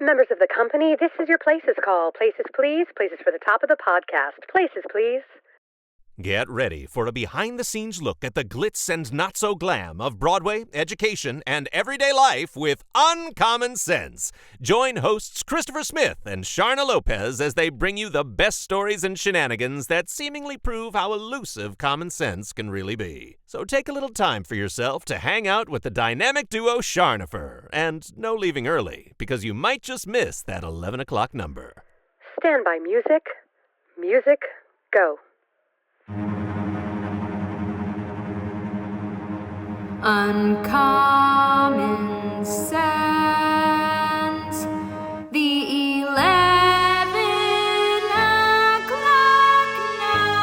Members of the company, this is your Places call. Places, please. Places for the top of the podcast. Places, please. Get ready for a behind-the-scenes look at the glitz and not-so-glam of Broadway, education, and everyday life with Uncommon Sense. Join hosts Christopher Smith and Sharna Lopez as they bring you the best stories and shenanigans that seemingly prove how elusive common sense can really be. So take a little time for yourself to hang out with the dynamic duo Charnopher. And no leaving early, because you might just miss that 11 o'clock number. Stand by music. Music, go. Uncommon sense, the 11 o'clock number.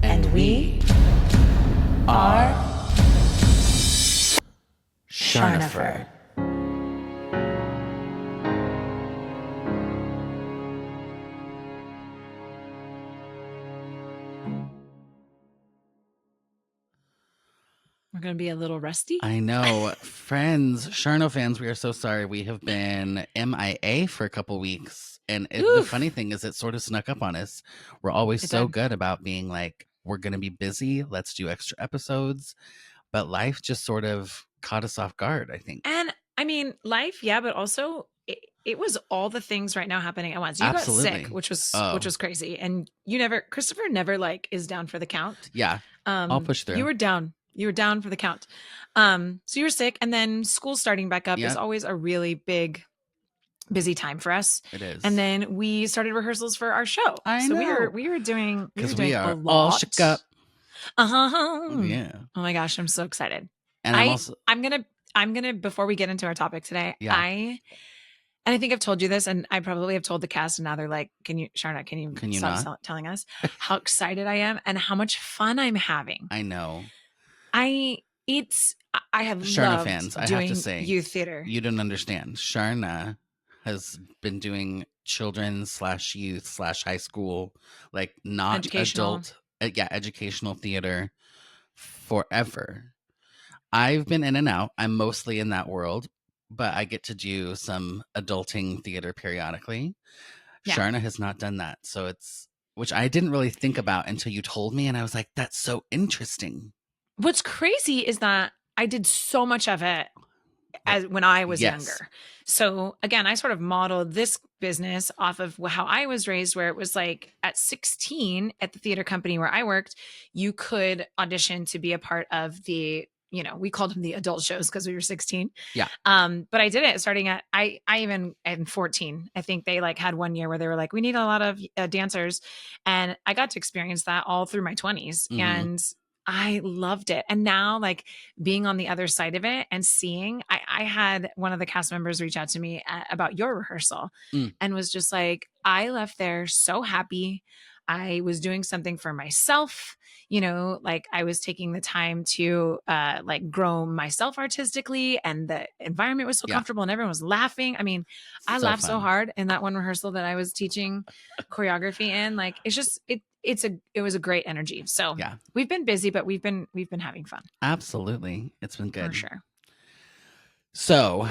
And we are Charnopher. We're going to be a little rusty. I know. Friends, Charno fans, we are so sorry. We have been MIA for a couple weeks. And the funny thing is it sort of snuck up on us. We're always good about being like, we're going to be busy. Let's do extra episodes. But life just sort of caught us off guard, I think. And I mean, life, yeah, but also it was all the things right now happening at once. You Absolutely. got sick, which was crazy. And Christopher never is down for the count. Yeah. I'll push through. You were down for the count. So you were sick, and then school starting back up is always a really big, busy time for us. It is. And then we started rehearsals for our show. I know. We were doing we are a lot. all shook up. Yeah. Oh my gosh, I'm so excited. And I'm gonna before we get into our topic today, I think I've told you this, and I probably have told the cast, and now they're like, can you stop telling us how excited I am and how much fun I'm having? I know. I have Sharna loved fans, I doing have to say, youth theater. You don't understand. Sharna has been doing children/youth/high school, like not Educational. adult, educational theater forever. I've been in and out. I'm mostly in that world, but I get to do some adulting theater periodically. Yeah. Sharna has not done that. So which I didn't really think about until you told me. And I was like, that's so interesting. What's crazy is that I did so much of it when I was younger. So again, I sort of modeled this business off of how I was raised, where it was like at 16 at the theater company where I worked, you could audition to be a part of the, we called them the adult shows because we were 16. Yeah. But I did it starting at, I even at 14, I think they had one year where they were like, we need a lot of dancers. And I got to experience that all through my 20s. Mm-hmm. And I loved it. And now being on the other side of it and seeing, I had one of the cast members reach out to me about your rehearsal and was just like, I left there so happy. I was doing something for myself, I was taking the time to grow myself artistically, and the environment was so comfortable and everyone was laughing. I mean, I laughed so hard in that one rehearsal that I was teaching choreography in. It was a great energy. So we've been busy, but we've been having fun. Absolutely. It's been good. For sure. So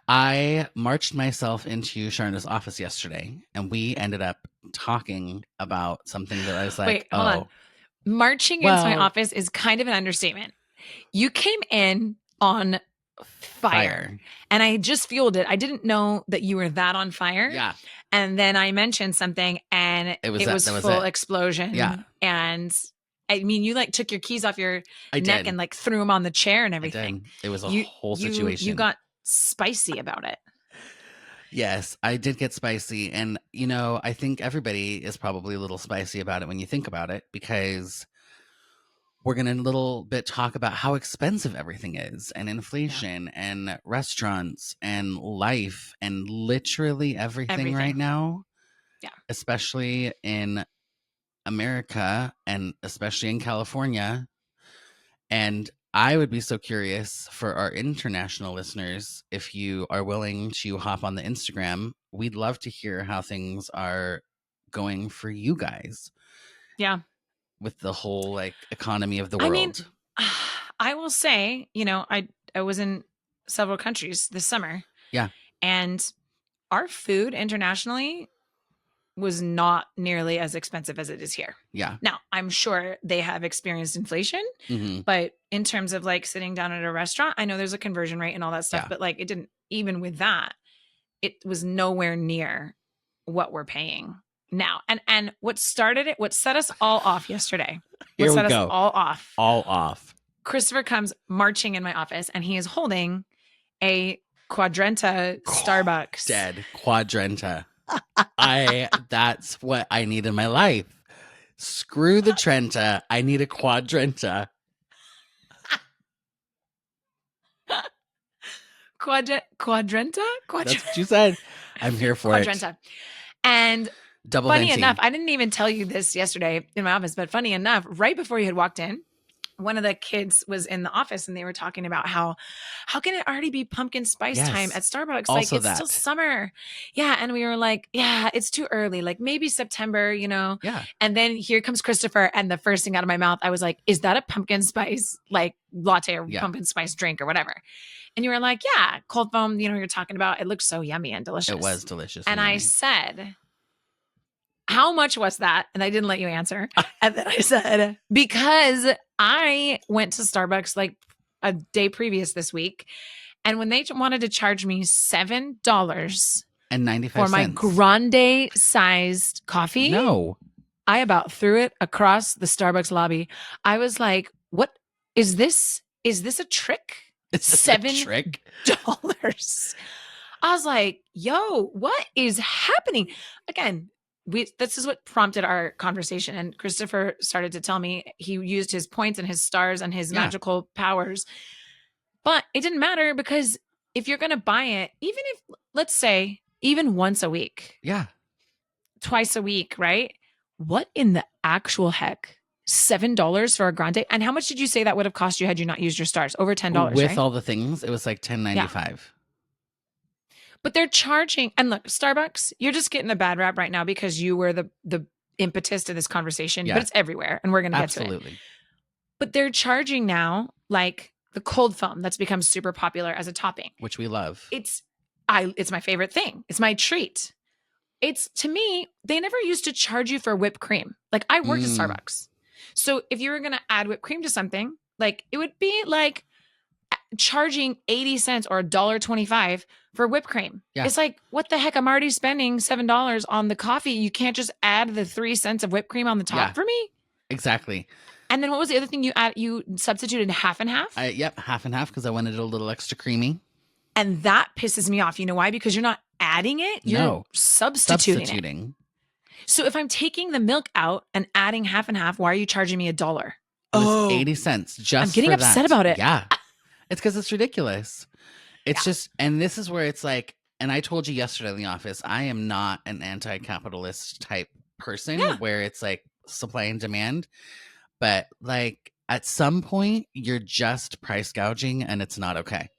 I marched myself into Sharna's office yesterday, and we ended up talking about something that I was like, wait, hold on. Marching into my office is kind of an understatement. You came in on fire. And I just fueled it. I didn't know that you were that on fire. Yeah. And then I mentioned something, and it was full explosion. Yeah. And I mean, you took your keys off your neck and threw them on the chair and everything. It was a whole situation. You got spicy about it. Yes, I did get spicy. And, I think everybody is probably a little spicy about it when you think about it, because we're going to a little bit talk about how expensive everything is, and inflation and restaurants and life and literally everything right now. Yeah. Especially in America and especially in California. And I would be so curious for our international listeners, if you are willing to hop on the Instagram, we'd love to hear how things are going for you guys Yeah. with the whole like economy of the I world. mean, I will say, you know, I was in several countries this summer. Yeah. And our food internationally was not nearly as expensive as it is here. Yeah. Now, I'm sure they have experienced inflation, Mhm. but in terms of like sitting down at a restaurant, I know there's a conversion rate and all that stuff, Yeah. but like it didn't, even with that, it was nowhere near what we're paying now. And what set us all off yesterday, Here what we set us go. all off, All off. Christopher comes marching in my office and he is holding a Quadrenta Starbucks. Dead Quadrenta. That's what I need in my life. Screw the Trenta. I need a Quadrenta. Quadrenta? That's what you said. I'm here for Quadrenta. And Double funny venti. enough, I didn't even tell you this yesterday in my office, but funny enough, right before you had walked in, one of the kids was in the office and they were talking about how can it already be pumpkin spice Yes. time at Starbucks? Also like it's that. still summer. Yeah. And we were like, yeah, it's too early. Like maybe September, you know? Yeah. And then here comes Christopher. And the first thing out of my mouth, I was like, is that a pumpkin spice like latte or Yeah. pumpkin spice drink or whatever? And you were like, yeah, cold foam, you know, you're talking about, it looks so yummy and delicious. It was delicious. And I said, how much was that? And I didn't let you answer. And then I said, because I went to Starbucks like a day previous this week. And when they wanted to charge me $7 and 95 for my cents. grande sized coffee, No. I about threw it across the Starbucks lobby. I was like, what is this? Is this a trick? It's $7. a trick. I was like, yo, what is happening? Again, this is what prompted our conversation. And Christopher started to tell me he used his points and his stars and his magical powers. But it didn't matter because if you're going to buy it, even if, let's say, even once a week. Yeah. Twice a week, right? What in the actual heck? $7 for a grande? And how much did you say that would have cost you had you not used your stars? Over $10, With right? all the things, it was like $10.95. But they're charging, and look, Starbucks, you're just getting a bad rap right now because you were the impetus to this conversation, Yeah. but it's everywhere, and we're going to get to it. Absolutely. But they're charging now, like the cold foam that's become super popular as a topping. Which we love. It's my favorite thing. It's my treat. It's, to me, they never used to charge you for whipped cream. Like I worked at Starbucks. So if you were going to add whipped cream to something, like it would be like charging 80 cents or $1.25 for whipped cream. Yeah. It's like, what the heck? I'm already spending $7 on the coffee. You can't just add the 3 cents of whipped cream on the top for me? Exactly. And then what was the other thing you substituted half and half? Yep, half and half because I wanted it a little extra creamy. And that pisses me off. You know why? Because you're not adding it. You're substituting it. So if I'm taking the milk out and adding half and half, why are you charging me $1? It was 80 cents just I'm getting for upset that. about it. Yeah. It's because it's ridiculous. It's just, and this is where it's like, and I told you yesterday in the office, I am not an anti-capitalist type person where it's like supply and demand. But like at some point, you're just price gouging and it's not okay.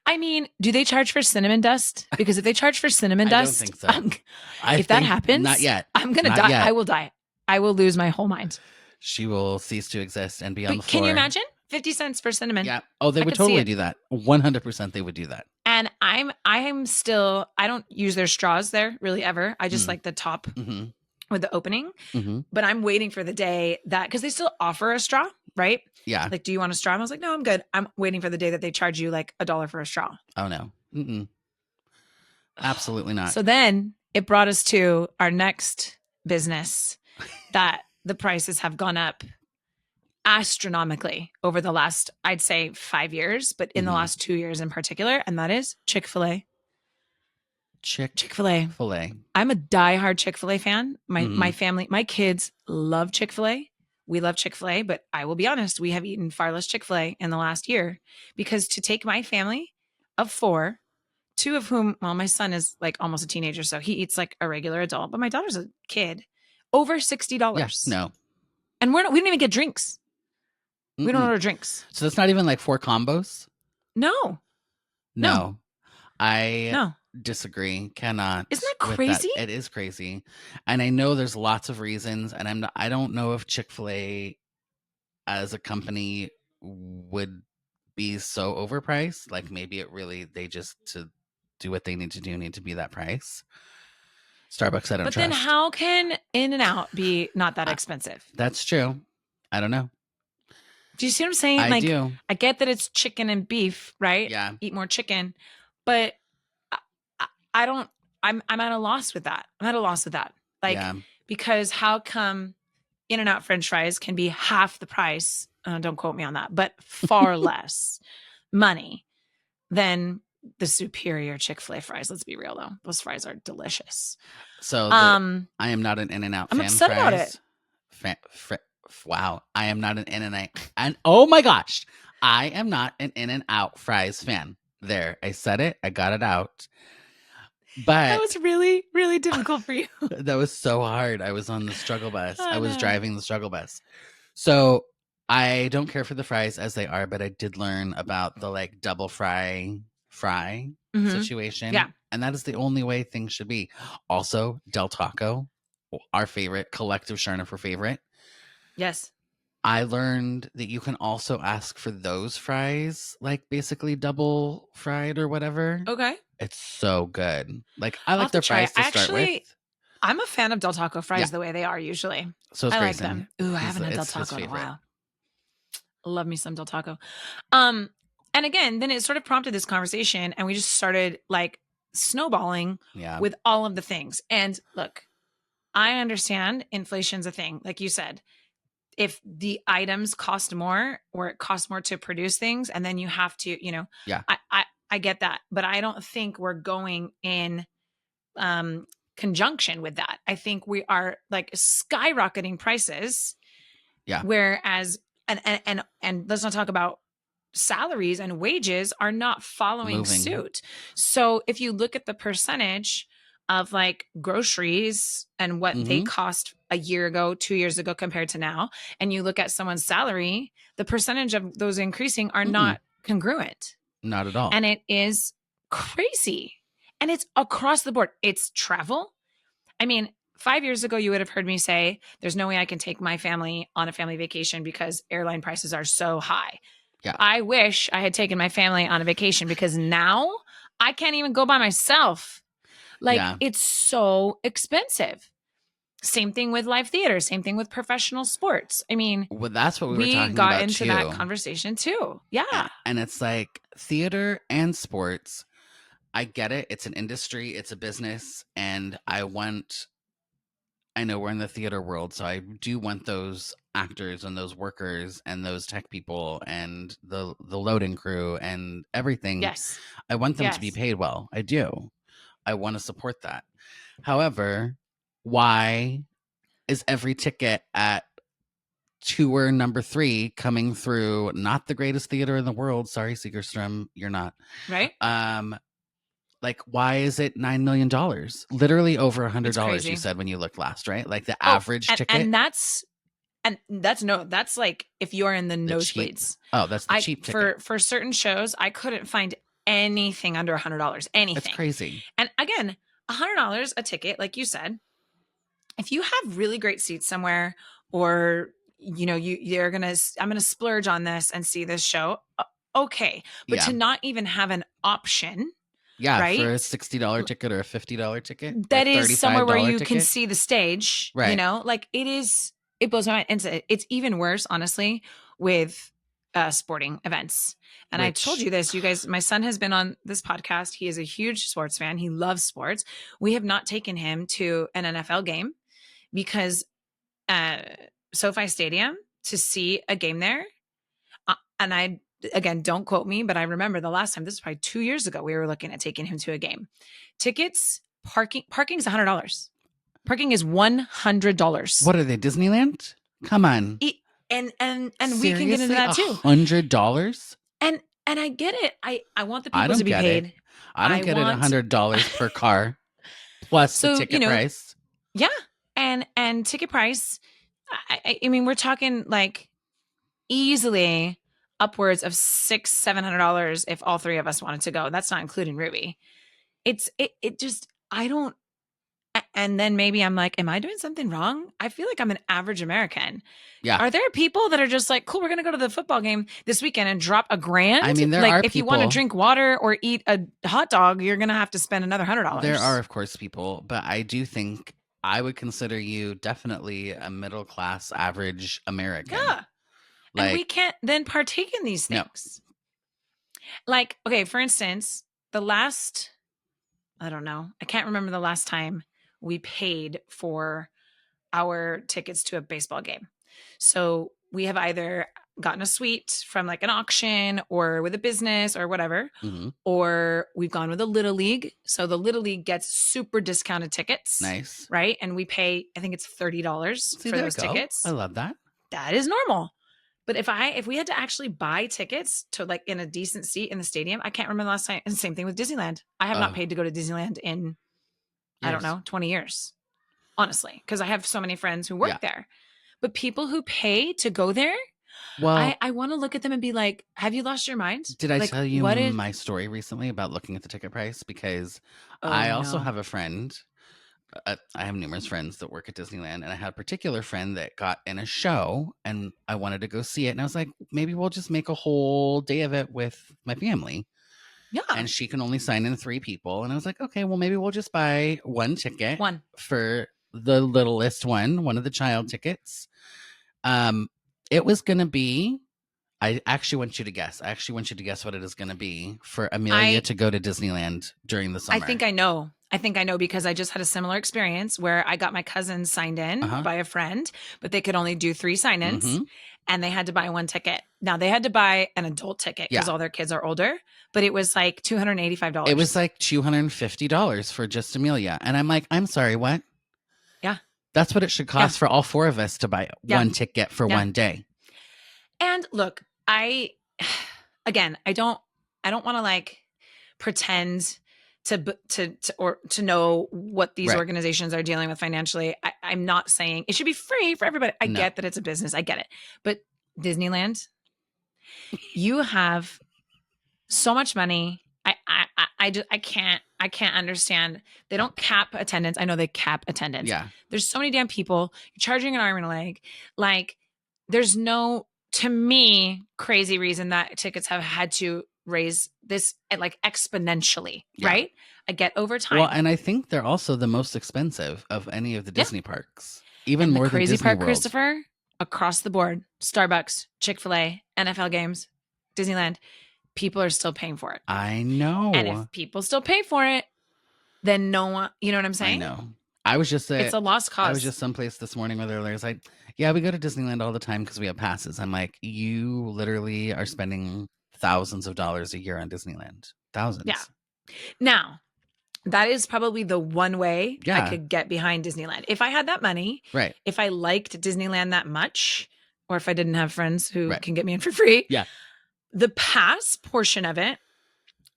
I mean, do they charge for cinnamon dust? Because if they charge for cinnamon dust, I don't think so. If that happens, not yet. I'm going to die. Yet. I will die. I will lose my whole mind. She will cease to exist and be on the floor. Can you imagine? 50 cents for cinnamon. Yeah. Oh, they I would could see totally it. do that. 100% they would do that. And I'm still, I don't use their straws there really ever. I just like the top with the opening. But I'm waiting for the day that, because they still offer a straw, right? Yeah. Like, do you want a straw? And I was like, no, I'm good. I'm waiting for the day that they charge you like $1 for a straw. Oh, no. Absolutely not. So then it brought us to our next business that the prices have gone up astronomically over the last, I'd say 5 years, but in the last 2 years in particular. And that is Chick-fil-A. Chick-fil-A. Filet. I'm a diehard Chick-fil-A fan. My family, my kids love Chick-fil-A. We love Chick-fil-A, but I will be honest, we have eaten far less Chick-fil-A in the last year because to take my family of 4, 2 of whom, well, my son is like almost a teenager, so he eats like a regular adult, but my daughter's a kid, over $60. Yeah, no. And we don't even get drinks. We don't Mm-mm. order drinks. So that's not even like 4 combos? No. No. I No. disagree. Cannot. Isn't that with crazy? It is crazy. And I know there's lots of reasons, and I don't know if Chick-fil-A as a company would be so overpriced. Like maybe they just, to do what they need to do, need to be that price. Starbucks, I don't But trust. then how can In-N-Out be not that expensive? That's true. I don't know. Do you see what I'm saying? I do. I get that it's chicken and beef, right? Yeah. Eat more chicken. But I don't, I'm at a loss with that. I'm at a loss with that. Like, Yeah. because how come In-N-Out French fries can be half the price? Don't quote me on that, but far less money than the superior Chick-fil-A fries. Let's be real though. Those fries are delicious. So I am not an In-N-Out fan. I'm upset about it. Wow. I am not an In-N-Out. And oh my gosh, I am not an In-N-Out fries fan. There, I said it. I got it out. But That was really, really difficult for you. that was so hard. I was on the struggle bus. I was know. driving the struggle bus. So I don't care for the fries as they are, but I did learn about the like double fry Mhm. situation. Yeah. And that is the only way things should be. Also, Del Taco, our favorite, collective Charnopher favorite. Yes. I learned that you can also ask for those fries, like basically double fried or whatever. Okay. It's so good. Like I I'll like have their to try it. fries to start Actually, with. I'm a fan of Del Taco fries Yeah. the way they are usually. So is I like Grayson. them. Ooh, I He's- haven't had Del it's his Taco in a favorite. while. Love me some Del Taco. And again, then it sort of prompted this conversation, and we just started like snowballing Yeah. with all of the things. And look, I understand inflation's a thing, like you said. If the items cost more, or it costs more to produce things, and then you have to, Yeah. I get that, but I don't think we're going in conjunction with that. I think we are like skyrocketing prices. Yeah. Whereas, and let's not talk about salaries and wages are not following Moving. suit. So if you look at the percentage of like groceries and what they cost a year ago, 2 years ago compared to now, and you look at someone's salary, the percentage of those increasing are not congruent. Not at all. And it is crazy. And it's across the board. It's travel. I mean, 5 years ago, you would have heard me say, there's no way I can take my family on a family vacation because airline prices are so high. Yeah. I wish I had taken my family on a vacation, because now I can't even go by myself. Like, Yeah. it's so expensive. Same thing with live theater. Same thing with professional sports. I mean, Well, that's what we were we talking got about into too. that conversation too. Yeah. And it's like theater and sports. I get it. It's an industry. It's a business. And I know we're in the theater world, so I do want those actors and those workers and those tech people and the loading crew and everything. Yes. I want them to be Yes. paid well. I do. I want to support that. However, why is every ticket at tour number 3 coming through not the greatest theater in the world? Sorry, Segerstrom, you're not. Right. Like, why is it $9 million? Literally over $100, crazy. you said when you looked last, right? Like the average ticket. And that's like if you're in the cheap. nosebleeds. Oh, that's the cheap ticket. For certain shows, I couldn't find anything under $100. Anything. That's crazy. And again, $100 a ticket, like you said. If you have really great seats somewhere, or I'm gonna splurge on this and see this show. Okay, but Yeah. to not even have an option. Yeah, right? for a $60 ticket or a $50 ticket. That or is somewhere where you $35 can ticket. see the stage, Right. like it blows my mind. And it's even worse, honestly, with sporting events. And I told you this, you guys, my son has been on this podcast. He is a huge sports fan. He loves sports. We have not taken him to an NFL game because SoFi Stadium, to see a game there. And again, don't quote me, but I remember the last time, this was probably 2 years ago, we were looking at taking him to a game. Tickets, parking's $100. Parking is $100. What are they, Disneyland? Come on. And we can get into that too. $100? And I get it. I want the I people don't to be get paid. it. I don't get want- it $100 per car plus the So, ticket price. Yeah. And ticket price, I mean, we're talking like easily upwards of $600-700 if all three of us wanted to go. That's not including Ruby. It just, I don't. And then maybe I'm like, am I doing something wrong? I feel like I'm an average American. Yeah. Are there people that are just like, cool, we're going to go to the football game this weekend and drop $1,000? I mean, there like are if you want to people- drink water or eat a hot dog, you're going to have to spend another $100. There are, of course, people, but I do think I would consider you definitely a middle class, average American. Yeah. Like, and we can't then partake in these No. things. Like, okay, for instance, I don't know. I can't remember the last time we paid for our tickets to a baseball game. So we have either gotten a suite from like an auction or with a business or whatever, mhm, or we've gone with a Little League. So the Little League gets super discounted tickets. nice. Right. And we pay, I think it's $30 See, for there those you go. tickets. I love that. That is normal. But if we had to actually buy tickets to like in a decent seat in the stadium, I can't remember the last time. And same thing with Disneyland. I have not Oh. paid to go to Disneyland in, I don't Years. know, 20 years, honestly, because I have so many friends who work Yeah. there. But people who pay to go there, Well, I want to look at them and be like, have you lost your mind? did I Like, tell you what is- my story recently about looking at the ticket price? Because Oh, I also no. have a friend. I have numerous friends that work at Disneyland, and I had a particular friend that got in a show, and I wanted to go see it. And I was like, maybe we'll just make a whole day of it with my family. Yeah. And she can only sign in 3 people. And I was like, okay, well, maybe we'll just buy one ticket One. for the littlest one of the child tickets. It was going to be, I actually want you to guess. I actually want you to guess what it is going to be for Amelia to go to Disneyland during the summer. I think I know because I just had a similar experience where I got my cousins signed in Uh-huh. by a friend, but they could only do 3 sign-ins Mhm. and they had to buy one ticket. Now they had to buy an adult ticket because Yeah. all their kids are older, but it was like $285. It was like $250 for just Amelia. And I'm like, I'm sorry, what? Yeah. That's what it should cost for all 4 of us to buy Yeah. one ticket for Yeah. one day. And look, I don't want to like pretend to know what these Right. organizations are dealing with financially. I'm not saying it should be free for everybody. I No. get that it's a business. I get it. But Disneyland, you have so much money. I can't understand. They don't cap attendance. I know they cap attendance. Yeah. There's so many damn people. You're charging an arm and a leg. Like, there's no, to me, crazy reason that tickets have had to raise this like exponentially, Yeah. right? I get over time. Well, and I think they're also the most expensive of any of the Yeah. Disney parks, even And more the than crazy Disney part, World. Christopher, across the board, Starbucks, Chick-fil-A, NFL games, Disneyland, people are still paying for it. I know. And if people still pay for it, then no one, you know what I'm I saying? know. I was just It's a lost cause. I was just someplace this morning where they're like, yeah, we go to Disneyland all the time because we have passes. I'm like, you literally are spending thousands of dollars a year on Disneyland. Thousands. Yeah. Now, that is probably the one way Yeah. I could get behind Disneyland. If I had that money, Right. if I liked Disneyland that much, or if I didn't have friends who Right. can get me in for free, Yeah. the pass portion of it.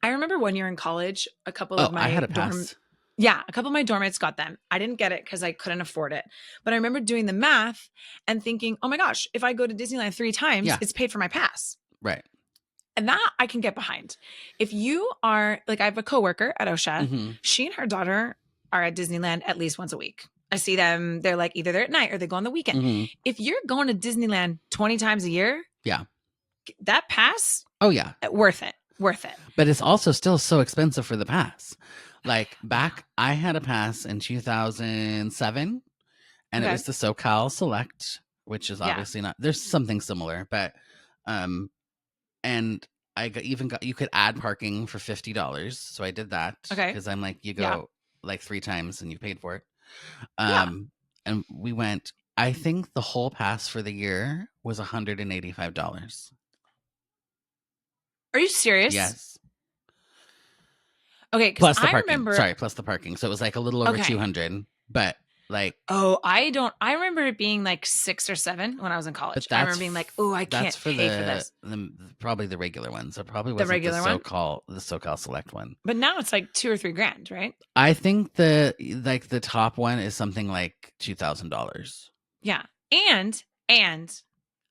I remember one year in college, a couple of my I had a dorm, pass. yeah, a couple of my dorm mates got them. I didn't get it because I couldn't afford it. But I remember doing the math and thinking, oh my gosh, if I go to Disneyland 3 times, Yeah. it's paid for my pass. Right. And that I can get behind. If you are, like, I have a coworker at OSHA. Mhm. She and her daughter are at Disneyland at least once a week. I see them. They're like either there at night or they go on the weekend. Mhm. If you're going to Disneyland 20 times a year, Yeah. that pass, Oh, yeah. worth it. Worth it. But it's also still so expensive for the pass. Like I had a pass in 2007 and it Okay. was the SoCal Select, which is Yeah. obviously not, there's something similar, but, and you could add parking for $50. So I did that. Okay. Cause I'm like, you go Yeah. like 3 times and you paid for it. Yeah. And we went, I think the whole pass for the year was $185. Are you serious? Yes. Okay. Plus the I parking. remember. Sorry, plus the parking. So it was like a little over Okay. 200, but like Oh, I remember it being like 6 or 7 when I was in college. I remember being like, oh, I can't that's for pay for this. probably the regular ones. It probably wasn't regular one? the SoCal Select one. But now it's like $2,000 or $3,000, right? I think the top one is something like $2,000. Yeah. And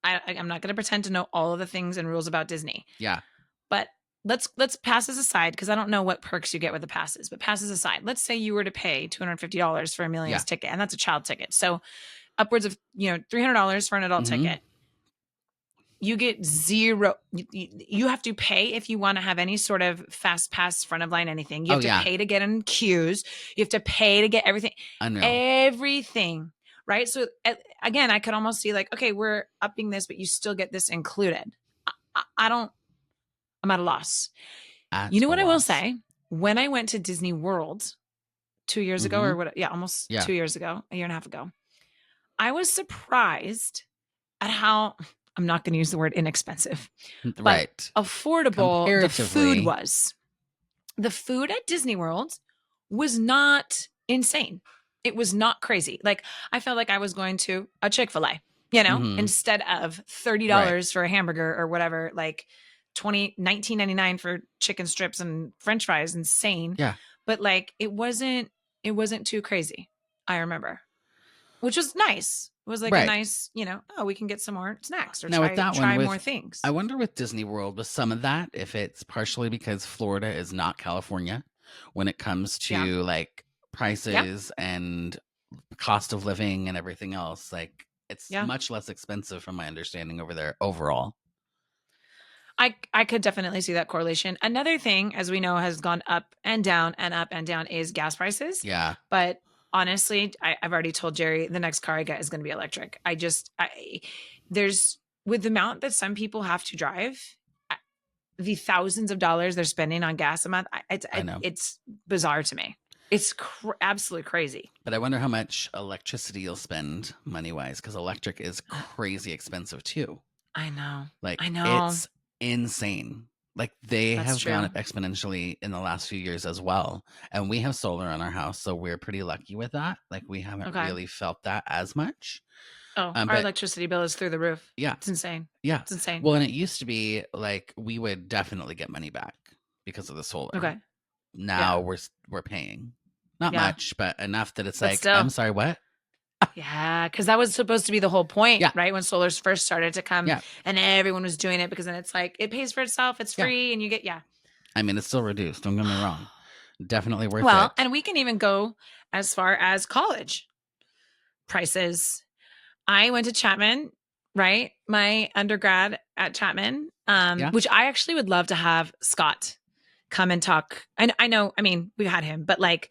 I'm not going to pretend to know all of the things and rules about Disney. Yeah. But let's passes aside, because I don't know what perks you get with the passes, but passes aside. Let's say you were to pay $250 for a Million's ticket, and that's a child ticket. So upwards of, $300 for an adult ticket. You get zero. You have to pay if you want to have any sort of fast pass, front of line, anything. You have to pay to get in queues. You have to pay to get everything. Unreal. Everything. Right. So again, I could almost see like, okay, we're upping this, but you still get this included. I'm at a loss. You know what I will say? When I went to Disney World 2 years ago, or what? Yeah, almost 2 years ago, a year and a half ago, I was surprised at how, I'm not going to use the word inexpensive, but affordable the food was. The food at Disney World was not insane. It was not crazy. Like, I felt like I was going to a Chick-fil-A, instead of $30 for a hamburger or whatever, like $19.99 for chicken strips and French fries. Insane. Yeah. But like, it wasn't too crazy. I remember, which was nice. It was like a nice, we can get some more snacks or try more things. I wonder with Disney World, with some of that, if it's partially because Florida is not California when it comes to like prices and cost of living and everything else. Like, it's much less expensive from my understanding over there overall. I could definitely see that correlation. Another thing, as we know, has gone up and down and up and down is gas prices. Yeah. But honestly, I've already told Jerry the next car I get is going to be electric. There's, with the amount that some people have to drive, the thousands of dollars they're spending on gas a month, I know. It's bizarre to me. It's absolutely crazy. But I wonder how much electricity you'll spend money-wise, because electric is crazy expensive too. I know. It's insane. Like, they have gone up exponentially in the last few years as well. And we have solar on our house, so we're pretty lucky with that. Like, we haven't really felt that as much. Oh, our electricity bill is through the roof. Yeah. It's insane. Yeah. It's insane. Well, and it used to be like we would definitely get money back because of the solar. Okay. Now we're paying. Not much, but enough that it's like, still. I'm sorry, what? Yeah, because that was supposed to be the whole point, right? When solars first started to come and everyone was doing it, because then it's like, it pays for itself, it's free, and you get, I mean, it's still reduced, don't get me wrong. Definitely worth it. Well, and we can even go as far as college prices. I went to Chapman, right? My undergrad at Chapman, which I actually would love to have Scott come and talk. And I know, I mean, we had him, but like,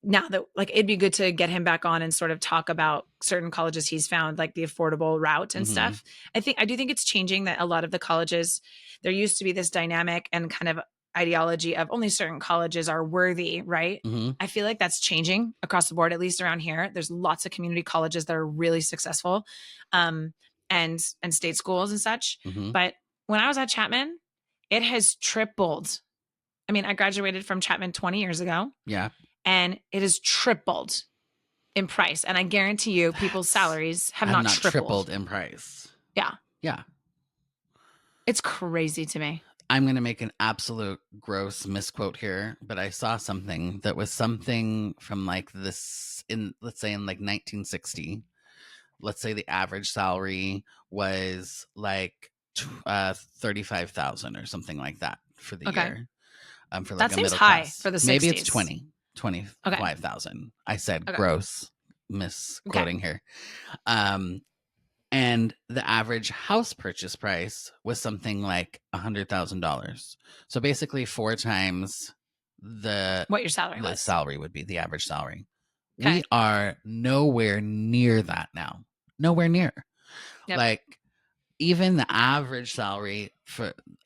now that, like, it'd be good to get him back on and sort of talk about certain colleges he's found, like the affordable route and stuff. I do think it's changing, that a lot of the colleges, there used to be this dynamic and kind of ideology of only certain colleges are worthy, right? I feel like that's changing across the board, at least around here. There's lots of community colleges that are really successful, and state schools and such. But when I was at Chapman, it has tripled. I mean, I graduated from Chapman 20 years ago. Yeah. And it has tripled in price. And I guarantee you, people's salaries have not tripled in price. Yeah. Yeah. It's crazy to me. I'm going to make an absolute gross misquote here, but I saw something that was something from like this let's say in like 1960. Let's say the average salary was like 35,000 or something like that for the year. For like that seems high for the 60s. Maybe it's 25,000. I said gross, misquoting here. And the average house purchase price was something like $100,000. So basically 4 times what your salary was. The salary would be the average salary. Okay. We are nowhere near that now. Nowhere near. Yep. Like, even the average salary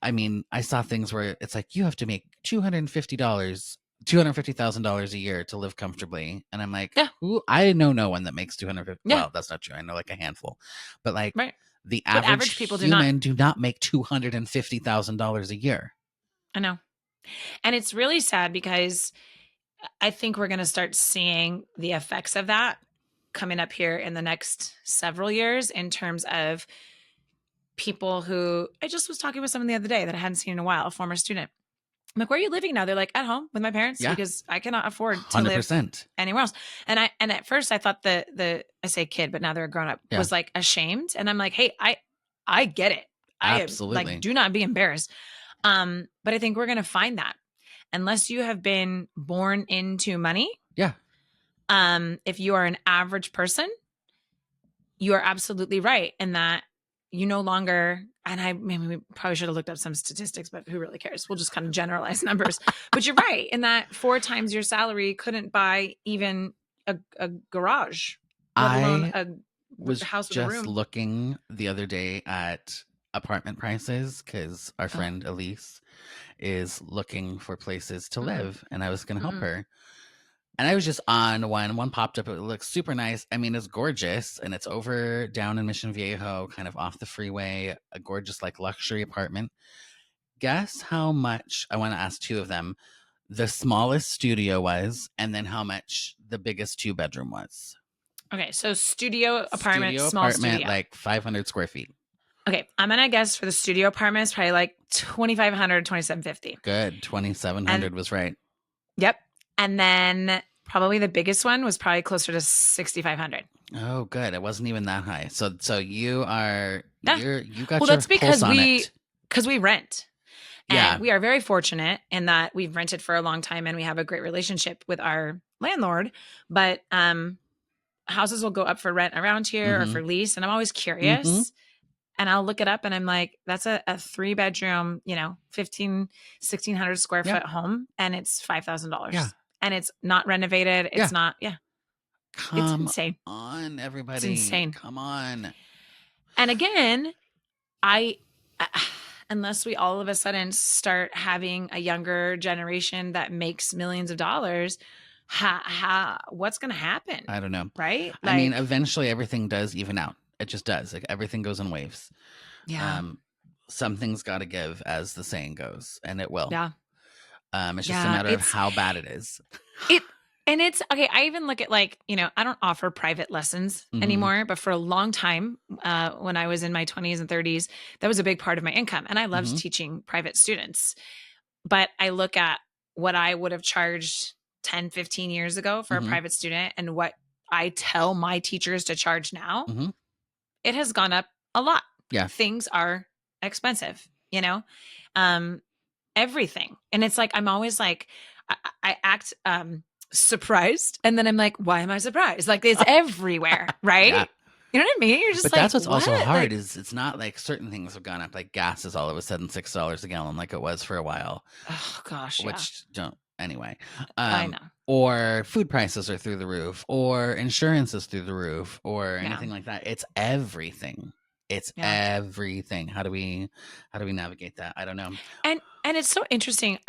I saw things where it's like, you have to make $250,000 a year to live comfortably. And I'm like, I know no one that makes $250,000. Well, that's not true. I know like a handful, but like the average people do not make $250,000 a year. I know. And it's really sad, because I think we're going to start seeing the effects of that coming up here in the next several years, in terms of people who, I just was talking with someone the other day that I hadn't seen in a while, a former student. I'm like, where are you living now? They're like, at home with my parents, because I cannot afford to 100%. live anywhere else. And at first I thought I say kid, but now they're a grown up, was like ashamed. And I'm like, hey, I get it. I Absolutely. like, do not be embarrassed. But I think we're going to find that unless you have been born into money. Yeah. If you are an average person, you are absolutely right in that you no longer, and maybe we probably should have looked up some statistics, but who really cares? We'll just kind of generalize numbers. But you're right in that 4 times your salary couldn't buy even a garage, let alone a was house with a just room. looking the other day at apartment prices because our friend Elise is looking for places to live, and I was going to help her. And I was just on one popped up. It looks super nice. I mean, it's gorgeous, and it's over down in Mission Viejo, kind of off the freeway, a gorgeous like luxury apartment. Guess how much, I want to ask 2 of them, the smallest studio was, and then how much the biggest 2-bedroom was. Okay, so studio apartment, small studio. Like 500 square feet. Okay, I'm going to guess for the studio apartment, it's probably like 2,500, 2,750. Good. 2,700 was right. Yep. And then probably the biggest one was probably closer to 6,500. Oh, good. It wasn't even that high. So you are, Yeah. you got Well, your that's because pulse on it. we rent. And Yeah. we are very fortunate in that we've rented for a long time and we have a great relationship with our landlord. But houses will go up for rent around here or for lease. And I'm always curious. And I'll look it up and I'm like, that's a 3-bedroom, 1,600 square foot home. And it's $5,000. Yeah. And it's not renovated. It's not. Come it's insane. on, everybody. It's insane. Come on. And again, unless we all of a sudden start having a younger generation that makes millions of dollars, what's going to happen? I don't know. Right? I mean, eventually everything does even out. It just does. Like everything goes in waves. Yeah. Something's got to give, as the saying goes, and it will. Yeah. It's just a matter of how bad it is. And it's okay. I even look at I don't offer private lessons anymore, but for a long time, when I was in my 20s and 30s, that was a big part of my income. And I loved teaching private students. But I look at what I would have charged 10, 15 years ago for a private student and what I tell my teachers to charge now. It has gone up a lot. Yeah. Things are expensive, everything. And it's like, I'm always like, I act surprised. And then I'm like, why am I surprised? Like it's everywhere. Right. Yeah. You know what I mean? You're just but like, that's what's also hard Like, is it's not like certain things have gone up. Like gas is all of a sudden $6 a gallon, like it was for a while. oh gosh. Which don't anyway. I know. Or food prices are through the roof, or insurance is through the roof, or anything like that. It's everything. It's everything. How do we navigate that? I don't know. And it's so interesting.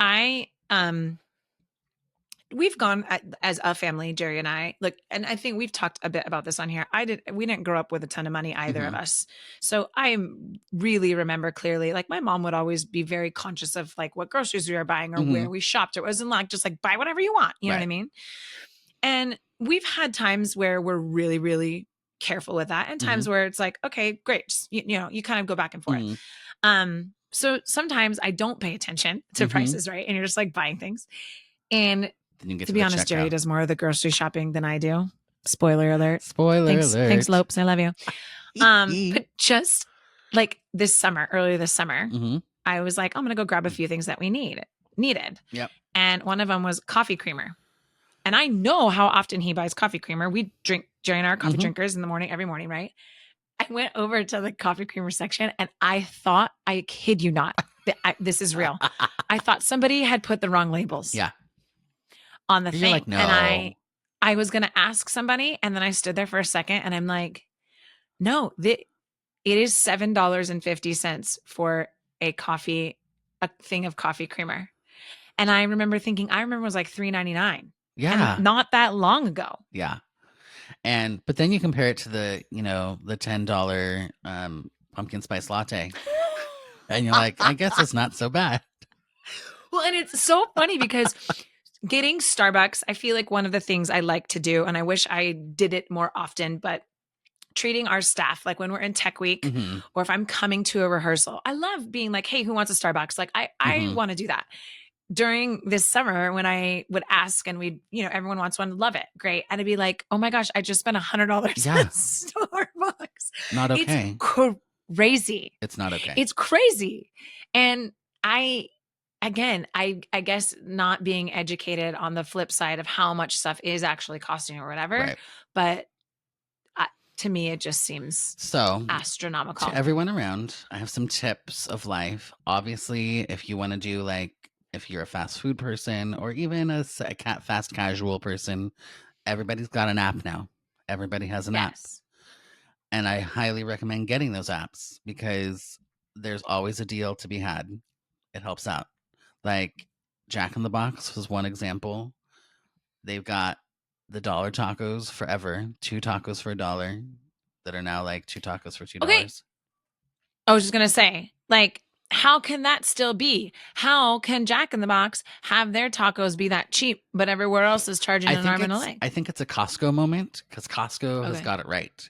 We've gone as a family, Jerry and I, and I think we've talked a bit about this on here. We didn't grow up with a ton of money, either of us. So I really remember clearly, like my mom would always be very conscious of like what groceries we were buying or where we shopped. It wasn't like just like buy whatever you want. You know what I mean? And we've had times where we're really, really careful with that, and times where it's like, okay, great. Just, you kind of go back and forth. So sometimes I don't pay attention to prices, right? And you're just like buying things. And to be honest, Jerry does more of the grocery shopping than I do. Spoiler alert. Thanks, Lopes. I love you. But just like earlier this summer, I was like, I'm going to go grab a few things that we needed. Yep. And one of them was coffee creamer. And I know how often he buys coffee creamer. We drink, Jerry and I are coffee drinkers in the morning, every morning, right? I went over to the coffee creamer section and I thought, I kid you not, this is real. I thought somebody had put the wrong labels. Yeah. On the thing. Like, no. And I was going to ask somebody, and then I stood there for a second and I'm like, no, it is $7.50 for a thing of coffee creamer. And I remember thinking, it was like $3.99. Yeah. And not that long ago. Yeah. But then you compare it to the $10 pumpkin spice latte. And you're like, I guess it's not so bad. Well, and it's so funny because getting Starbucks, I feel like one of the things I like to do, and I wish I did it more often, but treating our staff, like when we're in tech week or if I'm coming to a rehearsal, I love being like, hey, who wants a Starbucks? Like I want to do that. During this summer, when I would ask and everyone wants one, love it. Great. And I'd be like, oh my gosh, I just spent $100 at Starbucks. Not okay. crazy. It's not okay. It's crazy. And I guess not being educated on the flip side of how much stuff is actually costing or whatever. Right. But to me, it just seems So, astronomical. to everyone around, I have some tips of life. Obviously, if you want to do like, if you're a fast food person or even a fast casual person, everybody's got an app now. Everybody has an app. Yes. And I highly recommend getting those apps because there's always a deal to be had. It helps out. Like Jack in the Box was one example. They've got the $1 tacos forever, 2 tacos for $1 that are now like 2 tacos for $2. Okay. I was just going to say, like, how can that still be? How can Jack in the Box have their tacos be that cheap, but everywhere else is charging an arm and a leg? I think it's a Costco moment because Costco has Okay. got it right.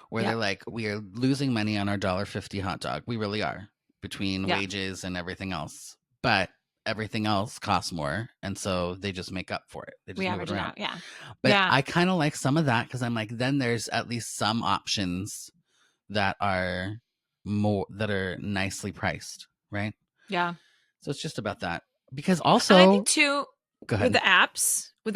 Where they're like, we are losing money on our $1.50 hot dog. We really are, between wages and everything else. But everything else costs more. And so they just make up for it. They just We move average it it around. out. Yeah. But Yeah. I kind of like some of that because I'm like, then there's at least some options that are nicely priced, right? Yeah. So it's just about that. Because also, and I think too, go ahead. with the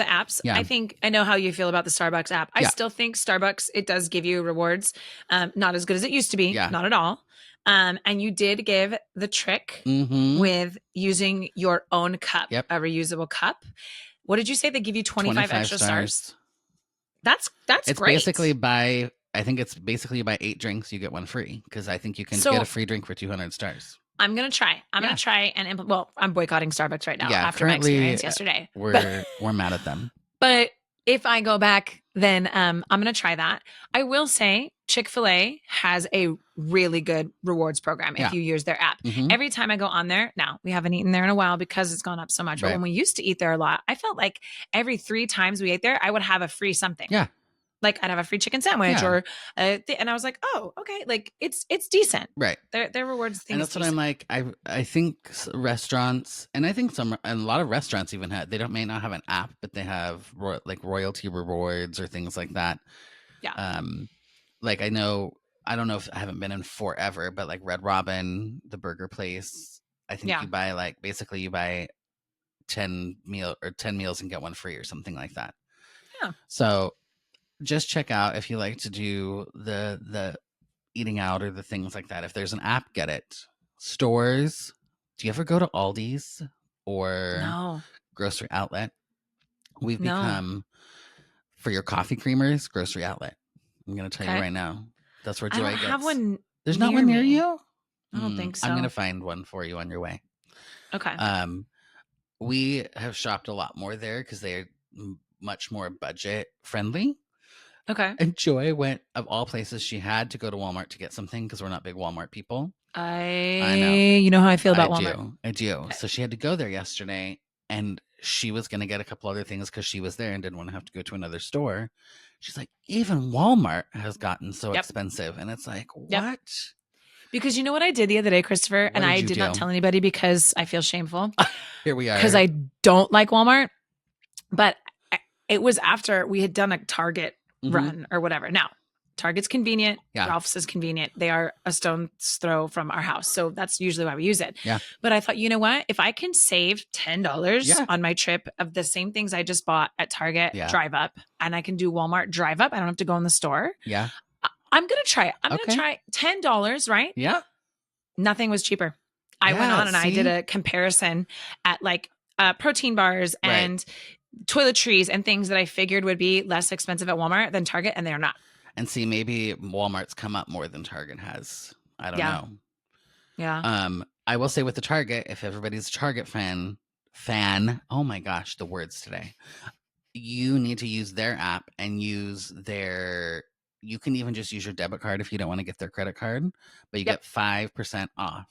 apps, Yeah. I know how you feel about the Starbucks app. I Yeah. still think Starbucks, it does give you rewards. Not as good as it used to be. Yeah. Not at all. And you did give the trick Mhm. with using your own cup, Yep. a reusable cup. What did you say? They give you 25 extra stars. That's It's great. basically I think it's basically by 8 drinks, you get 1 free because I think you can So- get a free drink for 200 stars. I'm going to try. I'm going to try and well, I'm boycotting Starbucks right now after my currently, experience yesterday. We're mad at them. But if I go back, then I'm going to try that. I will say Chick-fil-A has a really good rewards program if Yeah. you use their app. Mhm. Every time I go on there, now we haven't eaten there in a while because it's gone up so much. But Right. when we used to eat there a lot, I felt like every 3 times we ate there, I would have a free something. Yeah. Like I'd have a free chicken sandwich Yeah. or and I was like, oh, okay, like it's decent. Right. Their rewards thing. And that's what I'm like. I think restaurants, and I think and a lot of restaurants even may not have an app, but they have like royalty rewards or things like that. Yeah. Like I don't know if I haven't been in forever, but like Red Robin, the burger place, I think you buy you buy 10 meals and get 1 free or something like that. Yeah. So just check out if you like to do the eating out or the things like that. If there's an app, get it. Stores. Do you ever go to Aldi's or No. Grocery Outlet? We've No. become, for your coffee creamers, Grocery Outlet. I'm going to tell you Okay. right now. That's where I Joy don't gets. have one. There's not near one near me. you? I don't think so. I'm going to find one for you on your way. Okay. We have shopped a lot more there because they are much more budget friendly. Okay. And Joy went, of all places, she had to go to Walmart to get something because we're not big Walmart people. I know. You know how I feel about Walmart. I do. So she had to go there yesterday, and she was going to get a couple other things because she was there and didn't want to have to go to another store. She's like, even Walmart has gotten so expensive. And it's like, what? Because you know what I did the other day, Christopher? What And did I you did not do? tell anybody because I feel shameful. Here we are. Because I don't like Walmart. But it was after we had done a Target Mhm. run or whatever. Now, Target's convenient. Yeah. Ralph's is convenient. They are a stone's throw from our house. So that's usually why we use it. Yeah. But I thought, you know what? If I can save $10 Yeah. on my trip of the same things I just bought at Target, drive up, and I can do Walmart drive up, I don't have to go in the store. Yeah. I'm going to try it. I'm going Okay. to try $10, right? Yeah. Nothing was cheaper. I went Yeah, on and I did see? a comparison at like protein bars Right. and toiletries and things that I figured would be less expensive at Walmart than Target, and they're not. And see, maybe Walmart's come up more than Target has. I don't Yeah. know. Yeah. I will say with the Target, if everybody's a Target fan, oh my gosh, the words today. You need to use their app and you can even just use your debit card if you don't want to get their credit card, but you get 5% off.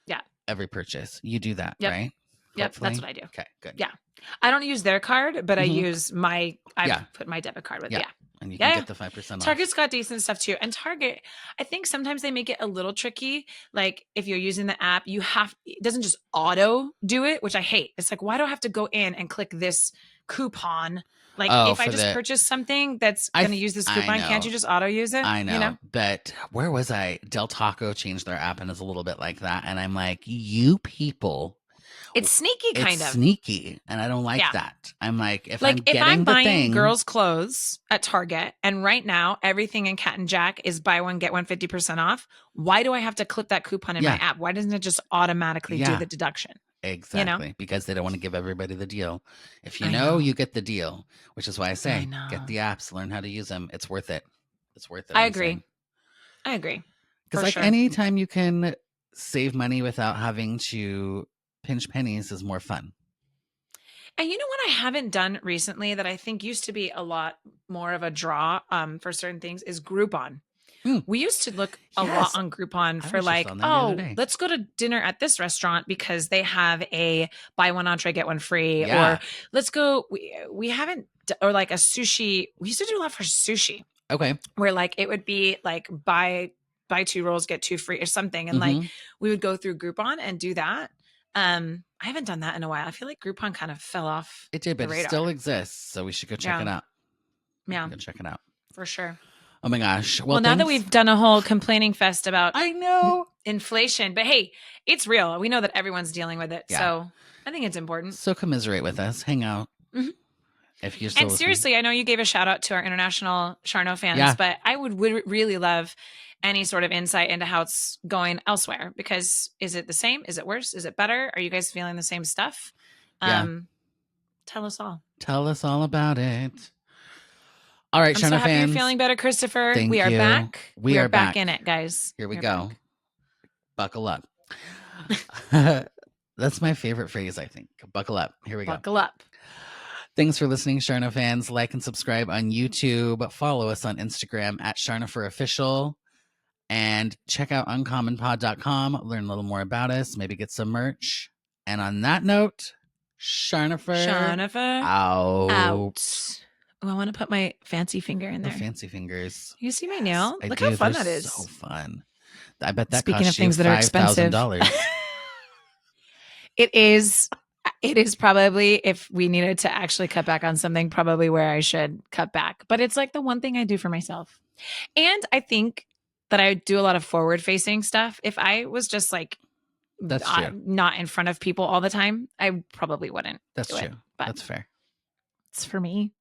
Yeah. Every purchase. You do that, Yep. right? Yep. Hopefully? That's what I do. Okay, good. Yeah. I don't use their card, but I Mhm. use I've Yeah. put my debit card with. Yeah. Yeah. And you Yeah, can yeah. get the 5% off. Target's got decent stuff too. And Target, I think sometimes they make it a little tricky. Like if you're using the app, it doesn't just auto do it, which I hate. It's like, why do I have to go in and click this coupon. Like Oh, if I for just the- purchase something that's I going to th- use this I coupon, can't know. you just auto use it? I know, You know? but where was I? Del Taco changed their app and is a little bit like that. And I'm like, you people, It's sneaky, kind it's of. sneaky. And I don't like Yeah. that. I'm like, if Like I'm if getting I'm the buying thing, girls' clothes at Target, and right now everything in Cat and Jack is buy one get one 50% off. Why do I have to clip that coupon in my Yeah. app? Why doesn't it just automatically do Yeah. the deduction? exactly, because they don't want to give everybody the deal. If you I know, know. you get the deal, which is why I say, know. get the apps, learn how to use them. It's worth it. It's worth it. I agree. I agree. Because For like sure. anytime you can save money without having to pinch pennies is more fun. And you know what I haven't done recently that I think used to be a lot more of a draw for certain things is Groupon. Mm. We used to look a Yes. lot on Groupon I for was just like, on that the other oh, day. let's go to dinner at this restaurant because they have a buy one entree, get one free. Yeah. Or let's go. We haven't, or like a sushi. We used to do a lot for sushi Okay. where like it would be like buy 2 rolls, get 2 free or something. And like Mhm. we would go through Groupon and do that. I haven't done that in a while. I feel like Groupon kind of fell off. It did, but the it radar. still exists. So we should go check Yeah. it out. Yeah, Go check it out. for sure. Oh my gosh. Well, now that thanks- we've done a whole complaining fest about I know. inflation, but hey, it's real. We know that everyone's dealing with it. Yeah. So I think it's important. So commiserate with us. Hang out. Mhm. If you're still And listening. seriously, I know you gave a shout out to our international Charno fans, Yeah. but I would really love any sort of insight into how it's going elsewhere. Because is it the same? Is it worse? Is it better? Are you guys feeling the same stuff? Yeah. Tell us all. Tell us all about it. All right, I'm so Charno happy fans. you're feeling better, Christopher. Thank we are you. back. We are back back. in it, guys. Here we We're go. back. Buckle up. That's my favorite phrase, I think. Buckle up. Here we go. Buckle up. Thanks for listening, Charno fans. Like and subscribe on YouTube. Follow us on Instagram at Charnopher Official. And check out uncommonpod.com. Learn a little more about us. Maybe get some merch. And on that note, Charnopher Charnopher out. out. Oh, I want to put my fancy finger in The there. fancy fingers. You see my nail? I Look do. how fun They're that is. So fun. I bet that Speaking cost of things you that are expensive. $5,000. It is probably, if we needed to actually cut back on something, probably where I should cut back. But it's like the one thing I do for myself. And I think that I do a lot of forward facing stuff. If I was just like That's true. not in front of people all the time, I probably wouldn't. That's do true. it. But That's fair. it's for me.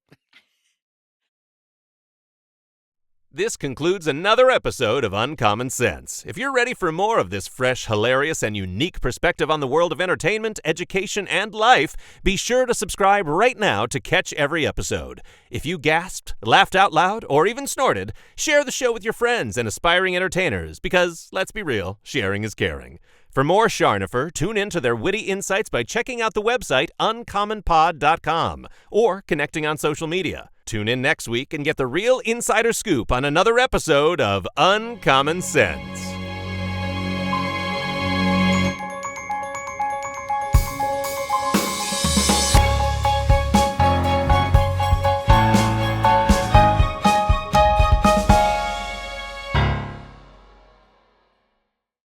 This concludes another episode of Uncommon Sense. If you're ready for more of this fresh, hilarious, and unique perspective on the world of entertainment, education, and life, be sure to subscribe right now to catch every episode. If you gasped, laughed out loud, or even snorted, share the show with your friends and aspiring entertainers because, let's be real, sharing is caring. For more Charnopher, tune in to their witty insights by checking out the website uncommonpod.com or connecting on social media. Tune in next week and get the real insider scoop on another episode of Uncommon Sense.